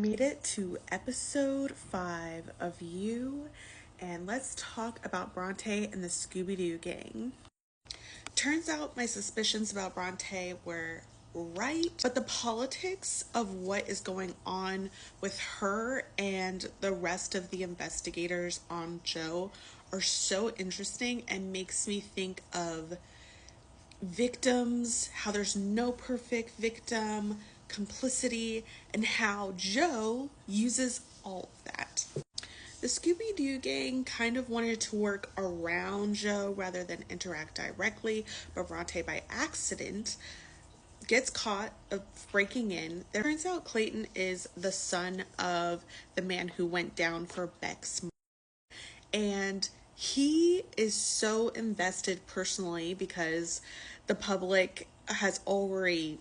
made it to episode 5 of You, and let's talk about Bronte and the Scooby-Doo gang. Turns out my suspicions about Bronte were right, but the politics of what is going on with her and the rest of the investigators on Joe are so interesting and makes me think of victims, how there's no perfect victim, complicity, and how Joe uses all of that. The Scooby-Doo gang kind of wanted to work around Joe rather than interact directly, but Bronte by accident gets caught of breaking in. It turns out Clayton is the son of the man who went down for Beck's murder, and he is so invested personally because the public has already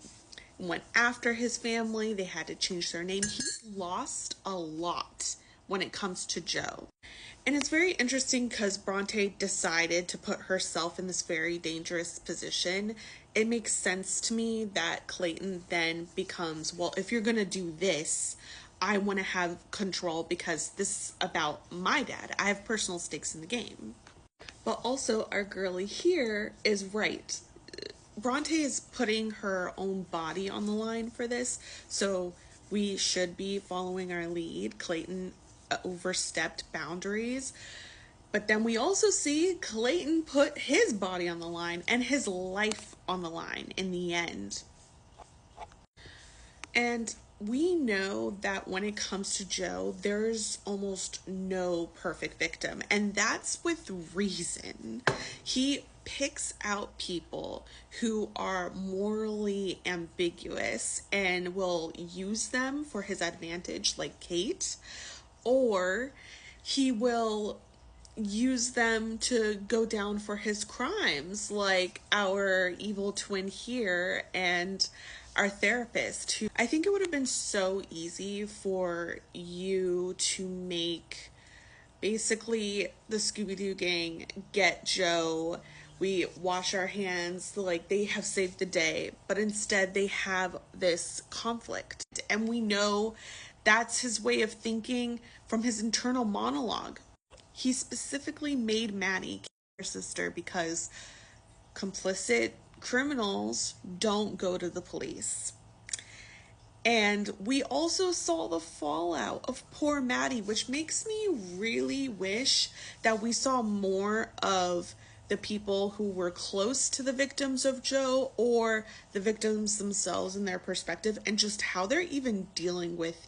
went after his family. They had to change their name. He's lost a lot when it comes to Joe. And it's very interesting because Bronte decided to put herself in this very dangerous position. It makes sense to me that Clayton then becomes, well, if you're going to do this, I want to have control because this is about my dad. I have personal stakes in the game. But also, our girlie here is right. Bronte is putting her own body on the line for this, so we should be following our lead. Clayton overstepped boundaries, but then we also see Clayton put his body on the line and his life on the line in the end. And we know that when it comes to Joe, there's almost no perfect victim, and that's with reason. He picks out people who are morally ambiguous and will use them for his advantage, like Kate, or he will use them to go down for his crimes, like our evil twin here and our therapist, who I think it would have been so easy for you to make basically the Scooby-Doo gang get Joe. We wash our hands, like they have saved the day, but instead they have this conflict. And we know that's his way of thinking from his internal monologue. He specifically made Maddie her sister because complicit criminals don't go to the police. And we also saw the fallout of poor Maddie, which makes me really wish that we saw more of the people who were close to the victims of Joe or the victims themselves and their perspective and just how they're even dealing with